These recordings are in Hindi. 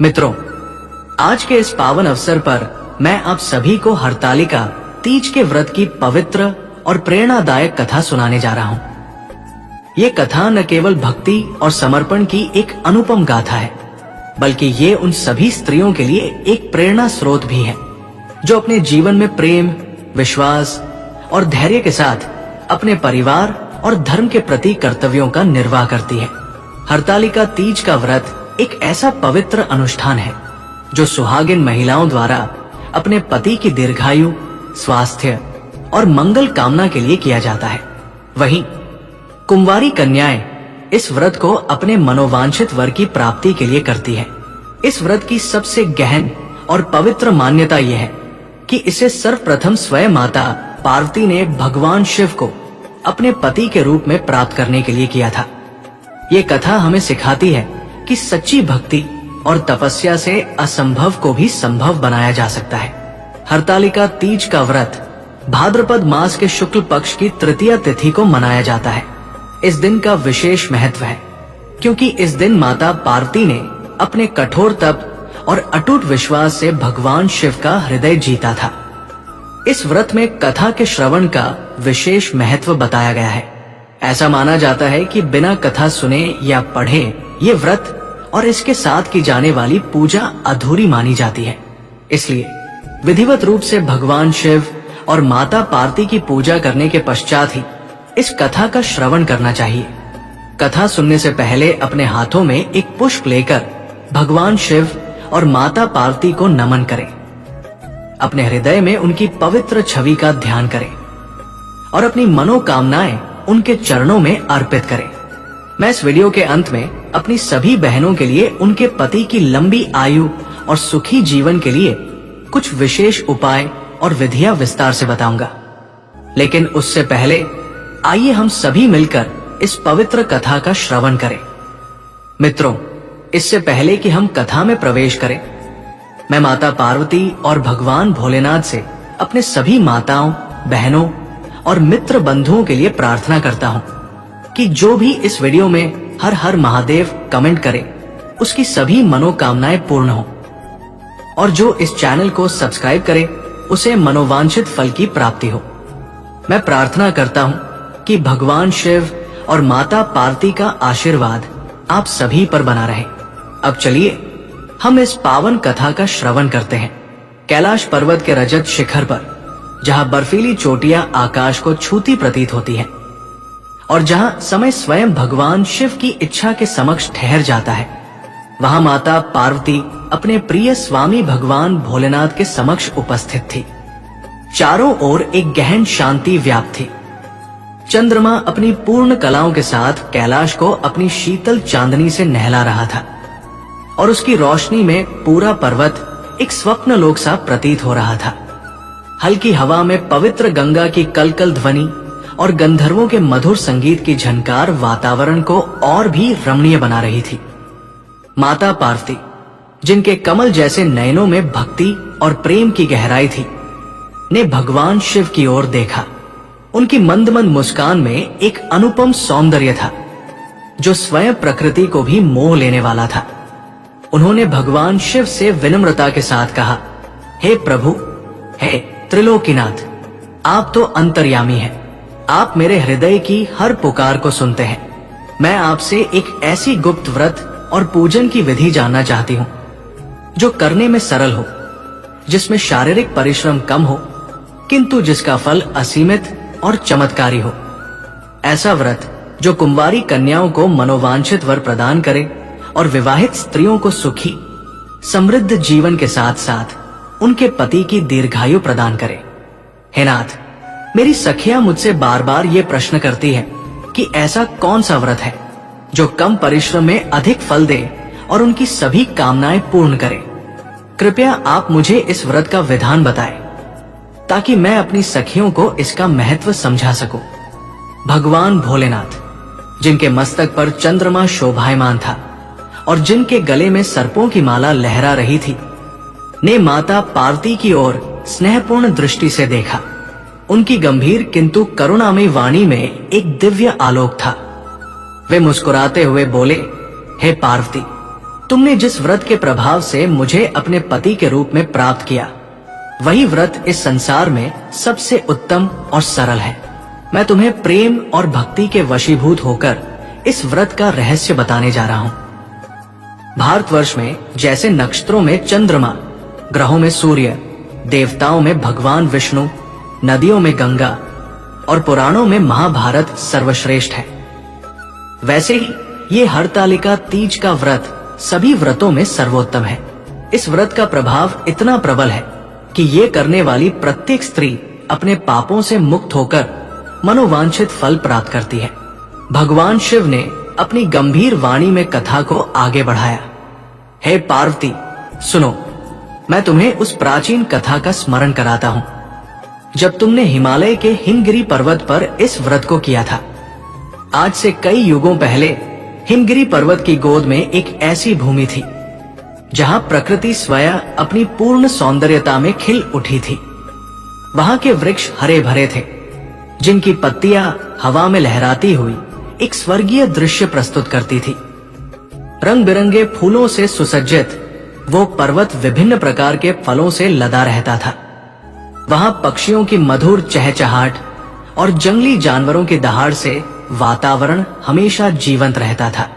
मित्रों, आज के इस पावन अवसर पर मैं आप सभी को हरतालिका तीज के व्रत की पवित्र और प्रेरणादायक कथा सुनाने जा रहा हूँ। ये कथा न केवल भक्ति और समर्पण की एक अनुपम गाथा है, बल्कि ये उन सभी स्त्रियों के लिए एक प्रेरणा स्रोत भी है जो अपने जीवन में प्रेम, विश्वास और धैर्य के साथ अपने परिवार और धर्म के प्रति कर्तव्यों का निर्वाह करती है। हरतालिका तीज का व्रत एक ऐसा पवित्र अनुष्ठान है जो सुहागिन महिलाओं द्वारा अपने पति की दीर्घायु, स्वास्थ्य और मंगल कामना के लिए किया जाता है। वहीं कुंवारी कन्याएं इस व्रत को अपने मनोवांछित वर की प्राप्ति के लिए करती है। इस व्रत की सबसे गहन और पवित्र मान्यता यह है कि इसे सर्वप्रथम स्वयं माता पार्वती ने भगवान शिव को अपने पति के रूप में प्राप्त करने के लिए किया था। ये कथा हमें सिखाती है कि सच्ची भक्ति और तपस्या से असंभव को भी संभव बनाया जा सकता है। हरतालिका तीज का व्रत भाद्रपद मास के शुक्ल पक्ष की तृतीया तिथि को मनाया जाता है। इस दिन का विशेष महत्व है क्योंकि इस दिन माता पार्वती ने अपने कठोर तप और अटूट विश्वास से भगवान शिव का हृदय जीता था। इस व्रत में कथा के श्रवण का विशेष महत्व बताया गया है। ऐसा माना जाता है कि बिना कथा सुने या पढ़े ये व्रत और इसके साथ की जाने वाली पूजा अधूरी मानी जाती है। इसलिए विधिवत रूप से भगवान शिव और माता पार्वती की पूजा करने के पश्चात ही इस कथा का श्रवण करना चाहिए। कथा सुनने से पहले अपने हाथों में एक पुष्प लेकर भगवान शिव और माता पार्वती को नमन करें। अपने हृदय में उनकी पवित्र छवि का ध्यान करें और अपनी मनोकामनाएं उनके चरणों में अर्पित करें। मैं इस वीडियो के अंत में अपनी सभी बहनों के लिए उनके पति की लंबी आयु और सुखी जीवन के लिए कुछ विशेष उपाय और विधियां विस्तार से बताऊंगा। लेकिन उससे पहले आइए हम सभी मिलकर इस पवित्र कथा का श्रवण करें। मित्रों, इससे पहले कि हम कथा में प्रवेश करें, मैं माता पार्वती और भगवान भोलेनाथ से अपने सभी माताओं, बहनों और मित्र बंधुओं के लिए प्रार्थना करता हूं कि जो भी इस वीडियो में हर हर महादेव कमेंट करे उसकी सभी मनोकामनाएं पूर्ण हो और जो इस चैनल को सब्सक्राइब करे उसे मनोवांछित फल की प्राप्ति हो। मैं प्रार्थना करता हूं कि भगवान शिव और माता पार्वती का आशीर्वाद आप सभी पर बना रहे। अब चलिए हम इस पावन कथा का श्रवण करते हैं। कैलाश पर्वत के रजत शिखर पर, जहां बर्फीली चोटियां आकाश को छूती प्रतीत होती हैं और जहां समय स्वयं भगवान शिव की इच्छा के समक्ष ठहर जाता है, वहां माता पार्वती अपने प्रिय स्वामी भगवान भोलेनाथ के समक्ष उपस्थित थी। चारों ओर एक गहन शांति व्याप्त थी। चंद्रमा अपनी पूर्ण कलाओं के साथ कैलाश को अपनी शीतल चांदनी से नहला रहा था और उसकी रोशनी में पूरा पर्वत एक स्वप्न लोक सा प्रतीत हो रहा था। हल्की हवा में पवित्र गंगा की कलकल ध्वनि और गंधर्वों के मधुर संगीत की झनकार वातावरण को और भी रमणीय बना रही थी। माता पार्वती, जिनके कमल जैसे नयनों में भक्ति और प्रेम की गहराई थी, ने भगवान शिव की ओर देखा। उनकी मंद मंद मुस्कान में एक अनुपम सौंदर्य था जो स्वयं प्रकृति को भी मोह लेने वाला था। उन्होंने भगवान शिव से विनम्रता के साथ कहा, हे प्रभु, हे त्रिलोकीनाथ, आप तो अंतर्यामी हैं। आप मेरे हृदय की हर पुकार को सुनते हैं। मैं आपसे एक ऐसी गुप्त व्रत और पूजन की विधि जानना चाहती हूँ जो करने में सरल हो, जिसमें शारीरिक परिश्रम कम हो, किंतु जिसका फल असीमित और चमत्कारी हो। ऐसा व्रत जो कुंवारी कन्याओं को मनोवांछित वर प्रदान करे और विवाहित स्त्रियों को सुखी समृद्ध जीवन के साथ साथ उनके पति की दीर्घायु प्रदान करे। हे नाथ, मेरी सखियां मुझसे बार बार ये प्रश्न करती है कि ऐसा कौन सा व्रत है जो कम परिश्रम में अधिक फल दे और उनकी सभी कामनाएं पूर्ण करे। कृपया आप मुझे इस व्रत का विधान बताएं ताकि मैं अपनी सखियों को इसका महत्व समझा सकूं। भगवान भोलेनाथ, जिनके मस्तक पर चंद्रमा शोभायमान था और जिनके गले में सर्पों की माला लहरा रही थी, ने माता पार्वती की ओर स्नेहपूर्ण दृष्टि से देखा। उनकी गंभीर किंतु करुणामयी वाणी में एक दिव्य आलोक था। वे मुस्कुराते हुए बोले, हे पार्वती, तुमने जिस व्रत के प्रभाव से मुझे अपने पति के रूप में प्राप्त किया, वही व्रत इस संसार में सबसे उत्तम और सरल है। मैं तुम्हें प्रेम और भक्ति के वशीभूत होकर इस व्रत का रहस्य बताने जा रहा हूं। भारतवर्ष में जैसे नक्षत्रों में चंद्रमा, ग्रहों में सूर्य, देवताओं में भगवान विष्णु, नदियों में गंगा और पुराणों में महाभारत सर्वश्रेष्ठ है, वैसे ही ये हरतालिका तीज का व्रत सभी व्रतों में सर्वोत्तम है। इस व्रत का प्रभाव इतना प्रबल है कि ये करने वाली प्रत्येक स्त्री अपने पापों से मुक्त होकर मनोवांछित फल प्राप्त करती है। भगवान शिव ने अपनी गंभीर वाणी में कथा को आगे बढ़ाया। हे पार्वती, सुनो, मैं तुम्हें उस प्राचीन कथा का स्मरण कराता हूँ जब तुमने हिमालय के हिमगिरी पर्वत पर इस व्रत को किया था। आज से कई युगों पहले हिमगिरी पर्वत की गोद में एक ऐसी भूमि थी जहां प्रकृति स्वयं अपनी पूर्ण सौंदर्यता में खिल उठी थी। वहां के वृक्ष हरे भरे थे, जिनकी पत्तियां हवा में लहराती हुई एक स्वर्गीय दृश्य प्रस्तुत करती थी। रंग बिरंगे फूलों से सुसज्जित वो पर्वत विभिन्न प्रकार के फलों से लदा रहता था। वहां पक्षियों की मधुर चहचहाट और जंगली जानवरों की दहाड़ से वातावरण हमेशा जीवंत रहता था।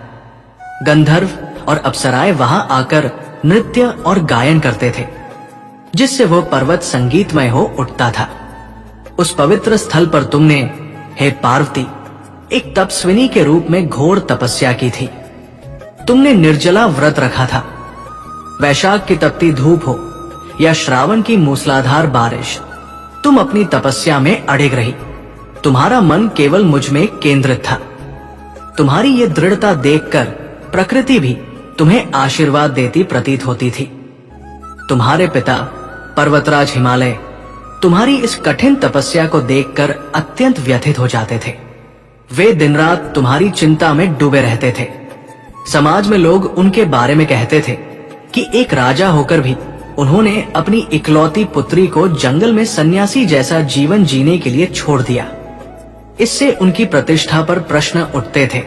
गंधर्व और अप्सराएं वहां आकर नृत्य और गायन करते थे, जिससे वो पर्वत संगीतमय हो उठता था। उस पवित्र स्थल पर तुमने, हे पार्वती, एक तपस्विनी के रूप में घोर तपस्या की थी। तुमने निर्जला व्रत रखा था। वैशाख की तपती धूप हो या श्रावण की मूसलाधार बारिश, तुम अपनी तपस्या में अड़िग रही। तुम्हारा मन केवल मुझ में केंद्रित था। तुम्हारी ये दृढ़ता देखकर प्रकृति भी तुम्हें आशीर्वाद देती प्रतीत होती थी। तुम्हारे पिता पर्वतराज हिमालय तुम्हारी इस कठिन तपस्या को देखकर अत्यंत व्यथित हो जाते थे। वे दिन रात तुम्हारी चिंता में डूबे रहते थे। समाज में लोग उनके बारे में कहते थे कि एक राजा होकर भी उन्होंने अपनी इकलौती पुत्री को जंगल में सन्यासी जैसा जीवन जीने के लिए छोड़ दिया। इससे उनकी प्रतिष्ठा पर प्रश्न उठते थे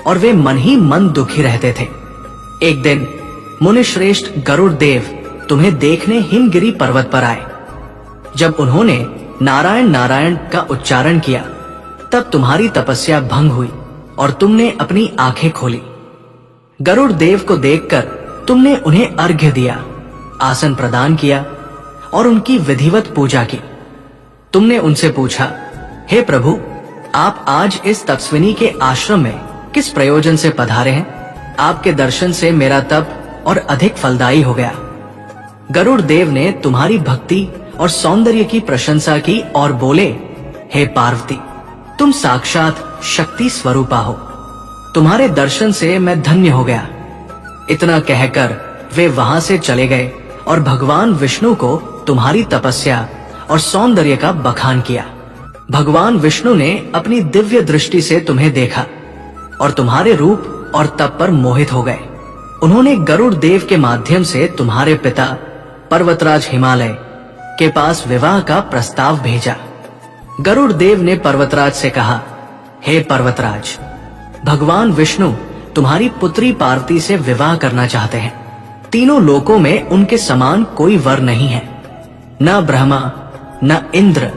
और वे मन ही मन दुखी रहते थे। एक दिन मुनिश्रेष्ठ गरुड़ देव तुम्हें देखने हिमगिरी पर्वत पर आए। जब उन्होंने नारायण नारायण का उच्चारण किया, तब तुम्हारी तपस्या भंग हुई और तुमने अपनी आंखें खोली। गरुड़ देव को देखकर तुमने उन्हें अर्घ्य दिया, आसन प्रदान किया और उनकी विधिवत पूजा की। तुमने उनसे पूछा, हे प्रभु, आप आज इस तपस्विनी के आश्रम में किस प्रयोजन से पधारे हैं? आपके दर्शन से मेरा तप और अधिक फलदायी हो गया। गरुड़ देव ने तुम्हारी भक्ति और सौंदर्य की प्रशंसा की और बोले, हे पार्वती, तुम साक्षात शक्ति स्वरूपा हो। तुम्हारे दर्शन से मैं धन्य हो गया। इतना कहकर वे वहां से चले गए और भगवान विष्णु को तुम्हारी तपस्या और सौंदर्य का बखान किया। भगवान विष्णु ने अपनी दिव्य दृष्टि से तुम्हें देखा और तुम्हारे रूप और तप पर मोहित हो गए। उन्होंने गरुड़ देव के माध्यम से तुम्हारे पिता पर्वतराज हिमालय के पास विवाह का प्रस्ताव भेजा। गरुड़ देव ने पर्वतराज से कहा, हे पर्वतराज, भगवान विष्णु तुम्हारी पुत्री पार्वती से विवाह करना चाहते हैं। तीनों लोकों में उनके समान कोई वर नहीं है। न ब्रह्मा न इंद्र,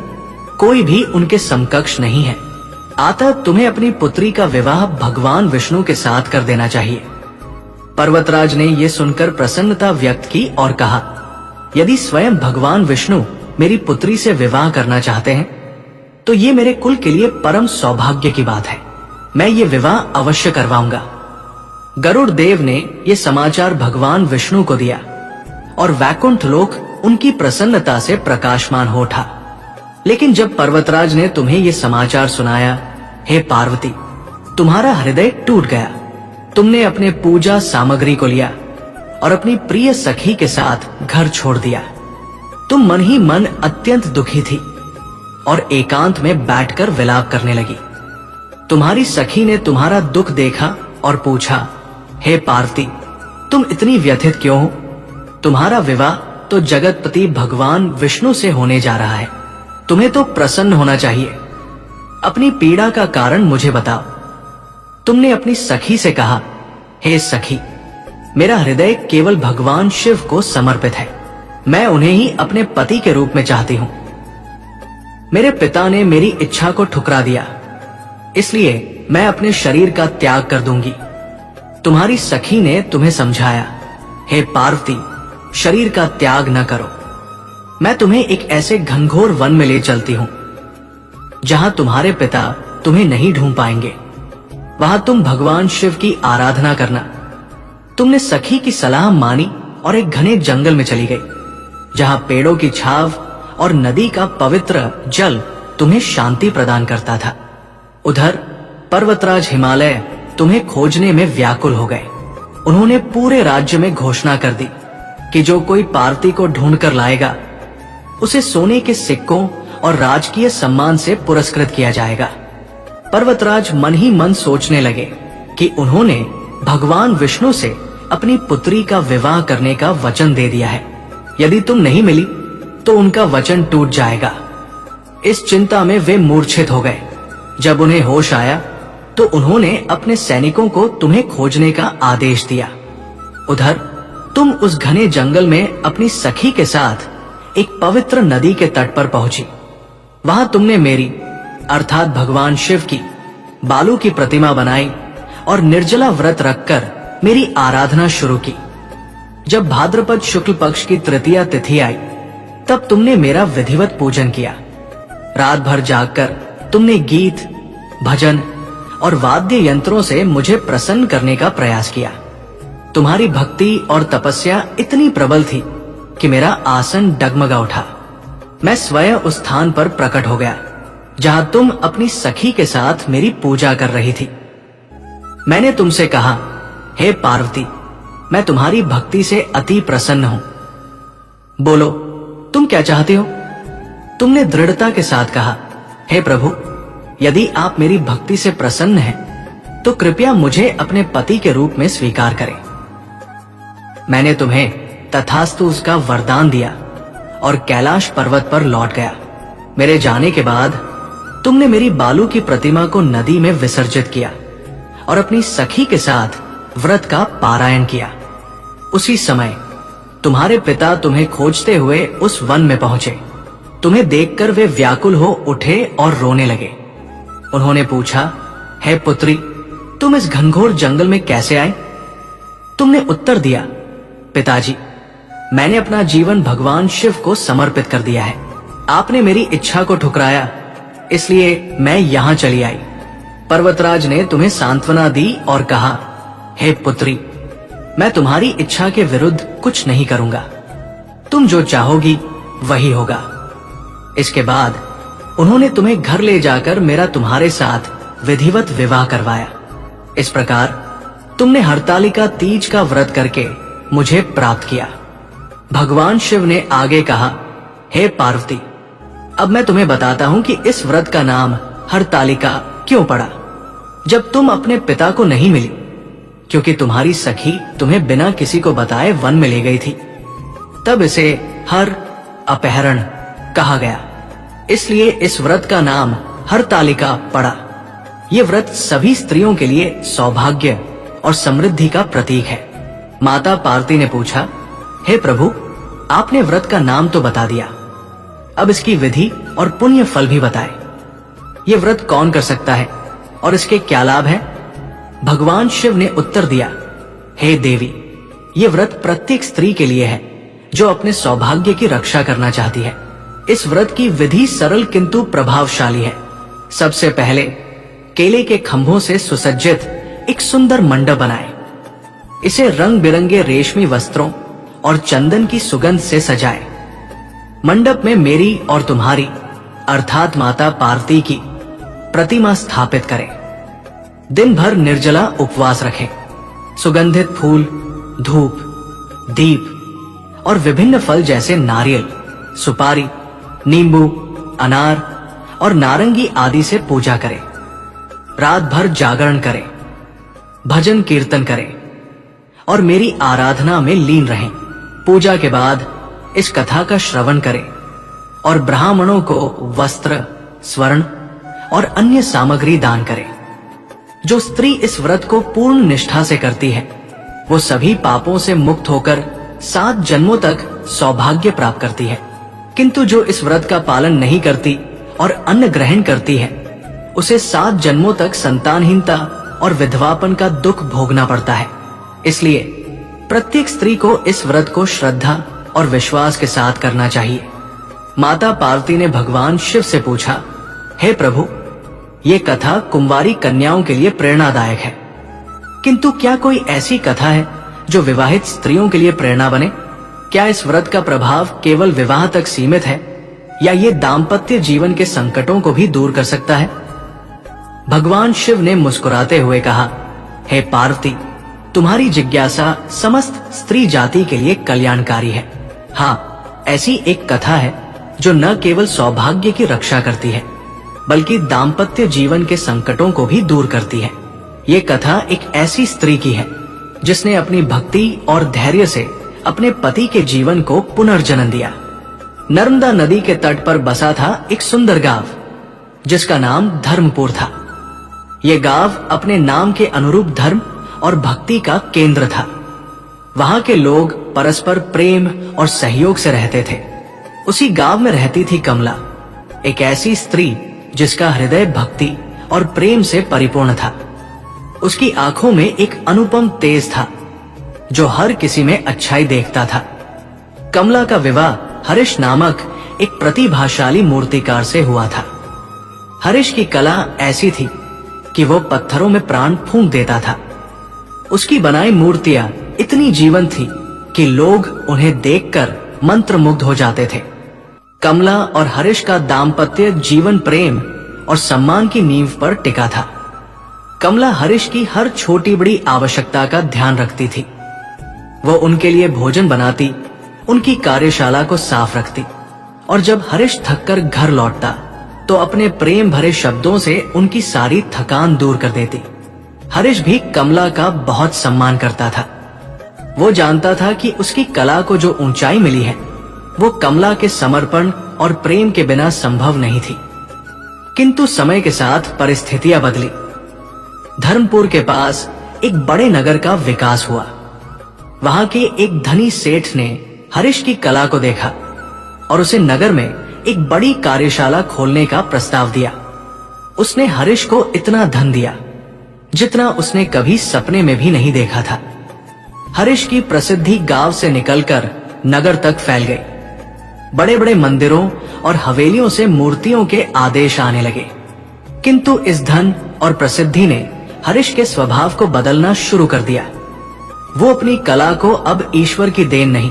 कोई भी उनके समकक्ष नहीं है। अतः तुम्हें अपनी पुत्री का विवाह भगवान विष्णु के साथ कर देना चाहिए। पर्वतराज ने यह सुनकर प्रसन्नता व्यक्त की और कहा, यदि स्वयं भगवान विष्णु मेरी पुत्री से विवाह करना चाहते हैं तो ये मेरे कुल के लिए परम सौभाग्य की बात है। मैं ये विवाह अवश्य करवाऊंगा। गरुड़ देव ने ये समाचार भगवान विष्णु को दिया और वैकुंठ लोक उनकी प्रसन्नता से प्रकाशमान हो उठा। लेकिन जब पर्वतराज ने तुम्हें ये समाचार सुनाया, हे पार्वती, तुम्हारा हृदय टूट गया। तुमने अपने पूजा सामग्री को लिया और अपनी प्रिय सखी के साथ घर छोड़ दिया। तुम मन ही मन अत्यंत दुखी थी और एकांत में बैठकर विलाप करने लगी। तुम्हारी सखी ने तुम्हारा दुख देखा और पूछा, हे पार्वती, तुम इतनी व्यथित क्यों हो? तुम्हारा विवाह तो जगतपति भगवान विष्णु से होने जा रहा है। तुम्हें तो प्रसन्न होना चाहिए। अपनी पीड़ा का कारण मुझे बताओ। तुमने अपनी सखी से कहा, हे सखी, मेरा हृदय केवल भगवान शिव को समर्पित है। मैं उन्हें ही अपने पति के रूप में चाहती हूं। मेरे पिता ने मेरी इच्छा को ठुकरा दिया, इसलिए मैं अपने शरीर का त्याग कर दूंगी। तुम्हारी सखी ने तुम्हें समझाया, हे पार्वती, शरीर का त्याग न करो। मैं तुम्हें एक ऐसे घनघोर वन में ले चलती हूं जहां तुम्हारे पिता तुम्हें नहीं ढूंढ पाएंगे। वहां तुम भगवान शिव की आराधना करना। तुमने सखी की सलाह मानी और एक घने जंगल में चली गई, जहां पेड़ों की छाव और नदी का पवित्र जल तुम्हें शांति प्रदान करता था। उधर पर्वतराज हिमालय तुम्हें खोजने में व्याकुल हो गए। उन्होंने पूरे राज्य में घोषणा कर दी कि जो कोई पार्वती को ढूंढ कर लाएगा उसे सोने के सिक्कों और राजकीय सम्मान से पुरस्कृत किया जाएगा। पर्वतराज मन ही मन सोचने लगे कि उन्होंने भगवान विष्णु से अपनी पुत्री का विवाह करने का वचन दे दिया है। यदि तुम नहीं मिली तो उनका वचन टूट जाएगा। इस चिंता में वे मूर्छित हो गए। जब उन्हें होश आया तो उन्होंने अपने सैनिकों को तुम्हें खोजने का आदेश दिया। उधर तुम उस घने जंगल में अपनी सखी के साथ एक पवित्र नदी के तट पर पहुंची। वहां तुमने मेरी अर्थात भगवान शिव की बालू की प्रतिमा बनाई और निर्जला व्रत रखकर मेरी आराधना शुरू की। जब भाद्रपद शुक्ल पक्ष की तृतीया तिथि आई तब तुमने मेरा विधिवत पूजन किया। रात भर जागकर तुमने गीत, भजन और वाद्य यंत्रों से मुझे प्रसन्न करने का प्रयास किया। तुम्हारी भक्ति और तपस्या इतनी प्रबल थी कि मेरा आसन डगमगा उठा। मैं स्वयं उस स्थान पर प्रकट हो गया जहां तुम अपनी सखी के साथ मेरी पूजा कर रही थी। मैंने तुमसे कहा, हे पार्वती, मैं तुम्हारी भक्ति से अति प्रसन्न हूं। बोलो, तुम क्या चाहते हो? तुमने दृढ़ता के साथ कहा, हे प्रभु, यदि आप मेरी भक्ति से प्रसन्न हैं तो कृपया मुझे अपने पति के रूप में स्वीकार करें। मैंने तुम्हें तथास्तु उसका वरदान दिया और कैलाश पर्वत पर लौट गया। मेरे जाने के बाद तुमने मेरी बालू की प्रतिमा को नदी में विसर्जित किया और अपनी सखी के साथ व्रत का पारायण किया। उसी समय तुम्हारे पिता तुम्हें खोजते हुए उस वन में पहुंचे। तुम्हें देखकर वे व्याकुल हो उठे और रोने लगे। उन्होंने पूछा, हे पुत्री, तुम इस घनघोर जंगल में कैसे आए? तुमने उत्तर दिया, पिताजी, मैंने अपना जीवन भगवान शिव को समर्पित कर दिया है। आपने मेरी इच्छा को ठुकराया, इसलिए मैं यहां चली आई। पर्वतराज ने तुम्हें सांत्वना दी और कहा, हे पुत्री, मैं तुम्हारी इच्छा के विरुद्ध कुछ नहीं करूंगा। तुम जो चाहोगी वही होगा। इसके बाद उन्होंने तुम्हें घर ले जाकर मेरा तुम्हारे साथ विधिवत विवाह करवाया। इस प्रकार तुमने हरतालिका तीज का व्रत करके मुझे प्राप्त किया। भगवान शिव ने आगे कहा, हे पार्वती, अब मैं तुम्हें बताता हूं कि इस व्रत का नाम हरतालिका क्यों पड़ा। जब तुम अपने पिता को नहीं मिली, क्योंकि तुम्हारी सखी तुम्हें बिना किसी को बताए वन में ले गई थी, तब इसे हर अपहरण कहा गया। इसलिए इस व्रत का नाम हरतालिका पड़ा। यह व्रत सभी स्त्रियों के लिए सौभाग्य और समृद्धि का प्रतीक है। माता पार्वती ने पूछा, हे प्रभु, आपने व्रत का नाम तो बता दिया, अब इसकी विधि और पुण्य फल भी बताए। ये व्रत कौन कर सकता है और इसके क्या लाभ हैं? भगवान शिव ने उत्तर दिया, हे देवी, ये व्रत प्रत्येक स्त्री के लिए है जो अपने सौभाग्य की रक्षा करना चाहती है। इस व्रत की विधि सरल किंतु प्रभावशाली है। सबसे पहले केले के खंभों से सुसज्जित एक सुंदर मंडप बनाएं। इसे रंग बिरंगे रेशमी वस्त्रों और चंदन की सुगंध से सजाएं। मंडप में मेरी और तुम्हारी अर्थात माता पार्वती की प्रतिमा स्थापित करें। दिन भर निर्जला उपवास रखें। सुगंधित फूल, धूप, दीप और विभिन्न फल जैसे नारियल, सुपारी, नींबू, अनार और नारंगी आदि से पूजा करें। रात भर जागरण करें, भजन कीर्तन करें और मेरी आराधना में लीन रहें। पूजा के बाद इस कथा का श्रवण करें और ब्राह्मणों को वस्त्र, स्वर्ण और अन्य सामग्री दान करें। जो स्त्री इस व्रत को पूर्ण निष्ठा से करती है वो सभी पापों से मुक्त होकर 7 जन्मों तक सौभाग्य प्राप्त करती है। किंतु जो इस व्रत का पालन नहीं करती और अन्न ग्रहण करती है, उसे 7 जन्मों तक संतानहीनता और विधवापन का दुख भोगना पड़ता है। इसलिए प्रत्येक स्त्री को इस व्रत को श्रद्धा और विश्वास के साथ करना चाहिए। माता पार्वती ने भगवान शिव से पूछा, हे प्रभु, ये कथा कुंवारी कन्याओं के लिए प्रेरणादायक है, किंतु क्या कोई ऐसी कथा है जो विवाहित स्त्रियों के लिए प्रेरणा बने? क्या इस व्रत का प्रभाव केवल विवाह तक सीमित है या ये दाम्पत्य जीवन के संकटों को भी दूर कर सकता है? भगवान शिव ने मुस्कुराते हुए कहा, हे पार्वती, तुम्हारी जिज्ञासा समस्त स्त्री जाति के लिए कल्याणकारी है। हाँ, ऐसी एक कथा है जो न केवल सौभाग्य की रक्षा करती है, बल्कि दाम्पत्य जीवन के संकटों को भी दूर करती है। ये कथा एक ऐसी स्त्री की है जिसने अपनी भक्ति और धैर्य से अपने पति के जीवन को पुनर्जन्म दिया। नर्मदा नदी के तट पर बसा था एक सुंदर गांव, जिसका नाम धर्मपुर था। ये गांव अपने नाम के अनुरूप धर्म और भक्ति का केंद्र था। वहां के लोग परस्पर प्रेम और सहयोग से रहते थे। उसी गांव में रहती थी कमला, एक ऐसी स्त्री जिसका हृदय भक्ति और प्रेम से परिपूर्ण था। उसकी आंखों में एक अनुपम तेज था जो हर किसी में अच्छाई देखता था। कमला का विवाह हरीश नामक एक प्रतिभाशाली मूर्तिकार से हुआ था। हरीश की कला ऐसी थी कि वो पत्थरों में प्राण फूंक देता था। उसकी बनाई मूर्तियां इतनी जीवंत थी कि लोग उन्हें देखकर मंत्रमुग्ध हो जाते थे। कमला और हरीश का दाम्पत्य जीवन प्रेम और सम्मान की नींव पर टिका था। कमला हरीश की हर छोटी बड़ी आवश्यकता का ध्यान रखती थी। वो उनके लिए भोजन बनाती, उनकी कार्यशाला को साफ रखती, और जब हरीश थककर घर लौटता तो अपने प्रेम भरे शब्दों से उनकी सारी थकान दूर कर देती। हरीश भी कमला का बहुत सम्मान करता था। वो जानता था कि उसकी कला को जो ऊंचाई मिली है वो कमला के समर्पण और प्रेम के बिना संभव नहीं थी। किंतु समय के साथ परिस्थितियां बदली। धर्मपुर के पास एक बड़े नगर का विकास हुआ। वहां के एक धनी सेठ ने हरीश की कला को देखा और उसे नगर में एक बड़ी कार्यशाला खोलने का प्रस्ताव दिया। उसने हरीश को इतना धन दिया जितना उसने कभी सपने में भी नहीं देखा था। हरीश की प्रसिद्धि गांव से निकलकर नगर तक फैल गई। बड़े बड़े मंदिरों और हवेलियों से मूर्तियों के आदेश आने लगे। किंतु इस धन और प्रसिद्धि ने हरीश के स्वभाव को बदलना शुरू कर दिया। वो अपनी कला को अब ईश्वर की देन नहीं,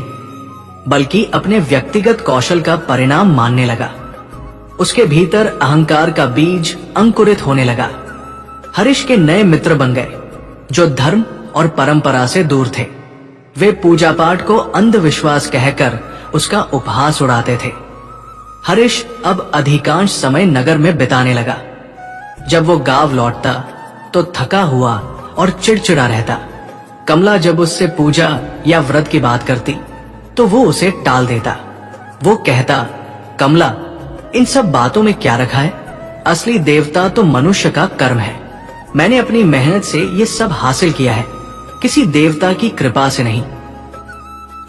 बल्कि अपने व्यक्तिगत कौशल का परिणाम मानने लगा। उसके भीतर अहंकार का बीज अंकुरित होने लगा। हरीश के नए मित्र बन गए जो धर्म और परंपरा से दूर थे। वे पूजा पाठ को अंधविश्वास कहकर उसका उपहास उड़ाते थे। हरीश अब अधिकांश समय नगर में बिताने लगा। जब वो गांव लौटता तो थका हुआ और चिड़चिड़ा रहता। कमला जब उससे पूजा या व्रत की बात करती तो वो उसे टाल देता। वो कहता, कमला, इन सब बातों में क्या रखा है? असली देवता तो मनुष्य का कर्म है। मैंने अपनी मेहनत से ये सब हासिल किया है, किसी देवता की कृपा से नहीं।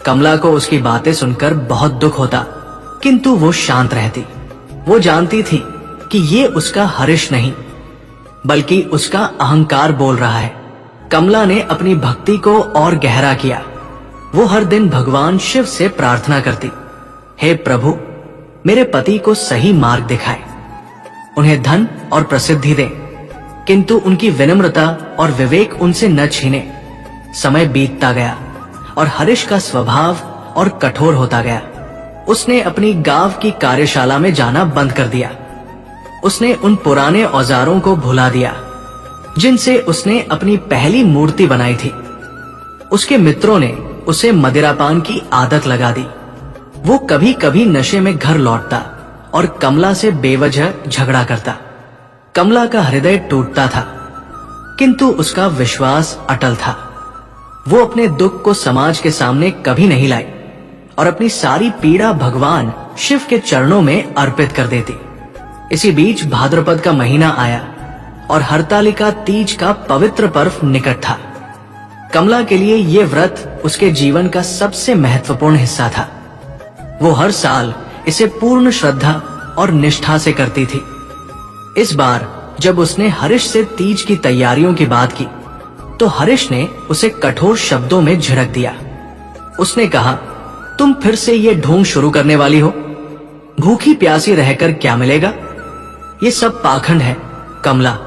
कमला को उसकी बातें सुनकर बहुत दुख होता, किंतु वो शांत रहती। वो जानती थी कि ये उसका हरीश नहीं, बल्कि उसका अहंकार बोल रहा है। कमला ने अपनी भक्ति को और गहरा किया। वो हर दिन भगवान शिव से प्रार्थना करती, हे प्रभु, मेरे पति को सही मार्ग दिखाए, उन्हें धन और प्रसिद्धि दे, किंतु उनकी विनम्रता और विवेक उनसे न छीने। समय बीतता गया और हरीश का स्वभाव और कठोर होता गया। उसने अपनी गांव की कार्यशाला में जाना बंद कर दिया। उसने उन पुराने औजारों को भुला दिया जिनसे उसने अपनी पहली मूर्ति बनाई थी। उसके मित्रों ने उसे मदिरापान की आदत लगा दी। वो कभी कभी नशे में घर लौटता और कमला से बेवजह झगड़ा करता। कमला का हृदय टूटता था, किंतु उसका विश्वास अटल था। वो अपने दुख को समाज के सामने कभी नहीं लाई और अपनी सारी पीड़ा भगवान शिव के चरणों में अर्पित कर देती। इसी बीच भाद्रपद का महीना आया और हरतालिका तीज का पवित्र पर्व निकट था। कमला के लिए ये व्रत उसके जीवन का सबसे महत्वपूर्ण हिस्सा था। वो हर साल इसे पूर्ण श्रद्धा और निष्ठा से करती थी। इस बार जब उसने हरीश से तीज की तैयारियों की बात की तो हरीश ने उसे कठोर शब्दों में झिड़क दिया। उसने कहा, तुम फिर से ये ढोंग शुरू करने वाली हो? भूखी प्यासी रहकर क्या मिलेगा? ये सब पाखंड है कमला।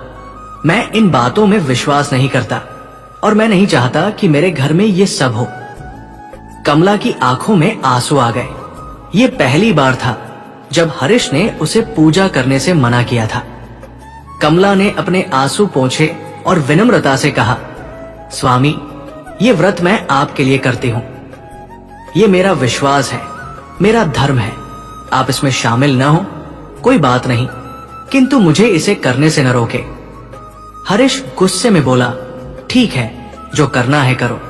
मैं इन बातों में विश्वास नहीं करता और मैं नहीं चाहता कि मेरे घर में ये सब हो। कमला की आंखों में आंसू आ गए। ये पहली बार था जब हरीश ने उसे पूजा करने से मना किया था। कमला ने अपने आंसू पोंछे और विनम्रता से कहा, स्वामी, ये व्रत मैं आपके लिए करती हूं। ये मेरा विश्वास है, मेरा धर्म है। आप इसमें शामिल न हो कोई बात नहीं, किंतु मुझे इसे करने से न रोके। हरीश गुस्से में बोला, ठीक है, जो करना है करो,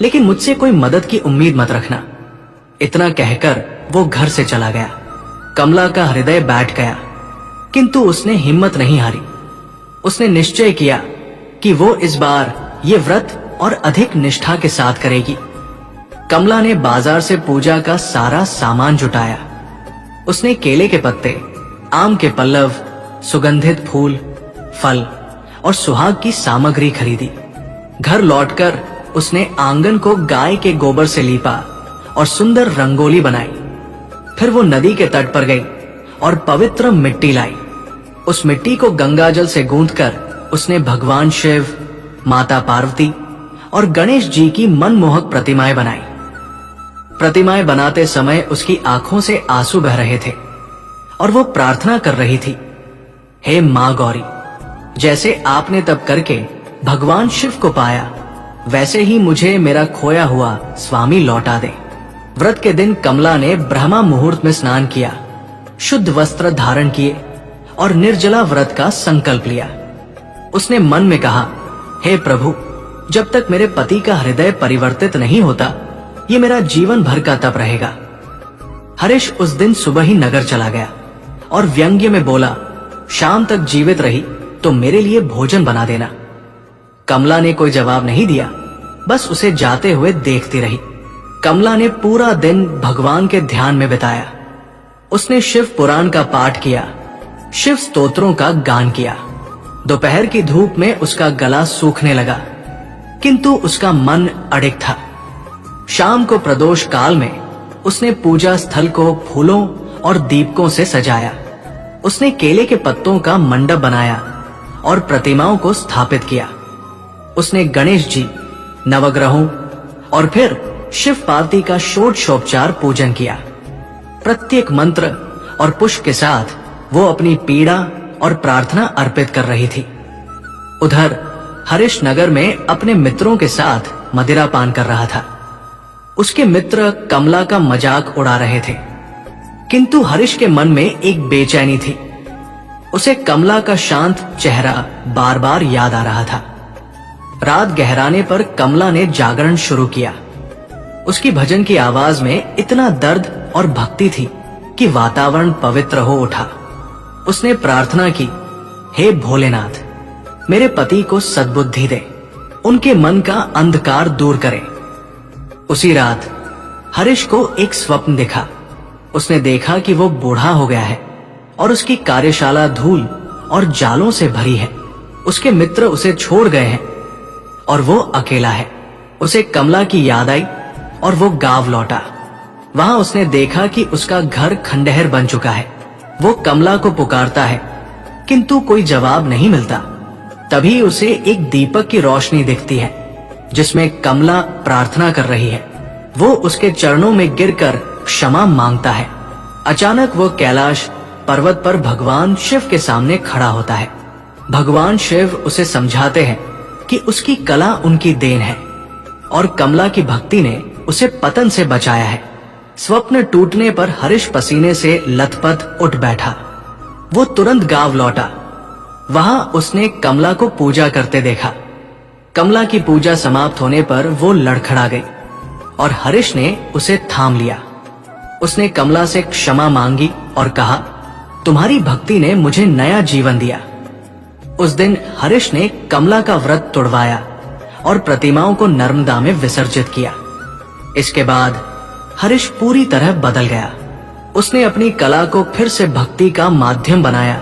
लेकिन मुझसे कोई मदद की उम्मीद मत रखना। इतना कहकर वो घर से चला गया। कमला का हृदय बैठ गया, किंतु उसने हिम्मत नहीं हारी। उसने निश्चय किया कि वो इस बार ये व्रत और अधिक निष्ठा के साथ करेगी। कमला ने बाजार से पूजा का सारा सामान जुटाया। उसने केले के पत्ते, आम के पल्लव, सुगंधित फूल, फल और सुहाग की सामग्री खरीदी। घर लौटकर उसने आंगन को गाय के गोबर से लीपा और सुंदर रंगोली बनाई। फिर वो नदी के तट पर गई और पवित्र मिट्टी लाई। उस मिट्टी को गंगाजल से गूंथकर उसने भगवान शिव, माता पार्वती और गणेश जी की मनमोहक प्रतिमाएं बनाई। प्रतिमाएं बनाते समय उसकी आंखों से आंसू बह रहे थे और वो प्रार्थना कर रही थी, हे मां गौरी, जैसे आपने तब करके भगवान शिव को पाया, वैसे ही मुझे मेरा खोया हुआ स्वामी लौटा दे। व्रत के दिन कमला ने ब्रह्मा मुहूर्त में स्नान किया, शुद्ध वस्त्र धारण किए और निर्जला व्रत का संकल्प लिया। उसने मन में कहा, हे प्रभु, जब तक मेरे पति का हृदय परिवर्तित नहीं होता, ये मेरा जीवन भर का तप रहेगा। हरीश उस दिन सुबह ही नगर चला गया और व्यंग्य में बोला, शाम तक जीवित रही तो मेरे लिए भोजन बना देना। कमला ने कोई जवाब नहीं दिया, बस उसे जाते हुए देखती रही। कमला ने पूरा दिन भगवान के ध्यान में बिताया। उसने शिव पुराण का पाठ किया, शिव स्तोत्रों का गान किया। दोपहर की धूप में उसका गला सूखने लगा, किंतु उसका मन अडिग था। शाम को प्रदोष काल में उसने पूजा स्थल को फूलों और दीपकों से सजाया। उसने केले के पत्तों का मंडप बनाया और प्रतिमाओं को स्थापित किया। उसने गणेश जी, नवग्रहों और फिर शिव पार्वती का षोडशोपचार पूजन किया। प्रत्येक मंत्र और पुष्प के साथ वो अपनी पीड़ा और प्रार्थना अर्पित कर रही थी। उधर हरीश नगर में अपने मित्रों के साथ मदिरा पान कर रहा था। उसके मित्र कमला का मजाक उड़ा रहे थे, किंतु हरीश के मन में एक बेचैनी थी। उसे कमला का शांत चेहरा बार बार याद आ रहा था। रात गहराने पर कमला ने जागरण शुरू किया। उसकी भजन की आवाज में इतना दर्द और भक्ति थी कि वातावरण पवित्र हो उठा। उसने प्रार्थना की, हे भोलेनाथ, मेरे पति को सद्बुद्धि दे, उनके मन का अंधकार दूर करे। उसी रात हरीश को एक स्वप्न दिखा। उसने देखा कि वो बूढ़ा हो गया है और उसकी कार्यशाला धूल और जालों से भरी है। उसके मित्र उसे छोड़ गए हैं और वो अकेला है। उसे कमला की याद आई और वो गांव लौटा। वहां उसने देखा कि उसका घर खंडहर बन चुका है। वो कमला को पुकारता है, किंतु कोई जवाब नहीं मिलता। तभी उसे एक दीपक की रोशनी दिखती है जिसमें कमला प्रार्थना कर रही है। वो उसके चरणों में गिरकर क्षमा मांगता है। अचानक वो कैलाश पर्वत पर भगवान शिव के सामने खड़ा होता है। भगवान शिव उसे समझाते हैं कि उसकी कला उनकी देन है और कमला की भक्ति ने उसे पतन से बचाया है। स्वप्न टूटने पर हरीश पसीने से लथपथ उठ बैठा। वो तुरंत गांव लौटा। वहां उसने कमला को पूजा करते देखा। कमला की पूजा समाप्त होने पर वो लड़खड़ा गई और हरीश ने उसे थाम लिया। उसने कमला से क्षमा मांगी और कहा, तुम्हारी भक्ति ने मुझे नया जीवन दिया। उस दिन हरीश ने कमला का व्रत तोड़वाया और प्रतिमाओं को नर्मदा में विसर्जित किया। इसके बाद हरीश पूरी तरह बदल गया। उसने अपनी कला को फिर से भक्ति का माध्यम बनाया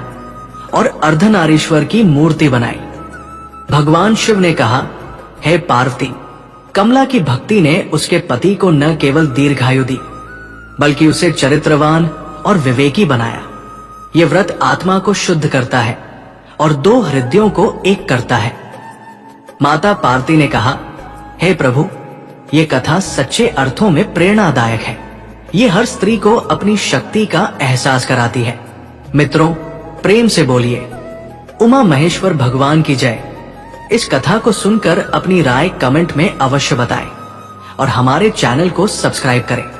और अर्धनारीश्वर की मूर्ति बनाई। भगवान शिव ने कहा, हे पार्वती, कमला की भक्ति ने उसके पति को न केवल दीर्घायु दी बल्कि उसे चरित्रवान और विवेकी बनाया। ये व्रत आत्मा को शुद्ध करता है और दो हृदयों को एक करता है। माता पार्वती ने कहा, हे प्रभु, ये कथा सच्चे अर्थों में प्रेरणादायक है। ये हर स्त्री को अपनी शक्ति का एहसास कराती है। मित्रों, प्रेम से बोलिए, उमा महेश्वर भगवान की जय। इस कथा को सुनकर अपनी राय कमेंट में अवश्य बताएं और हमारे चैनल को सब्सक्राइब करें।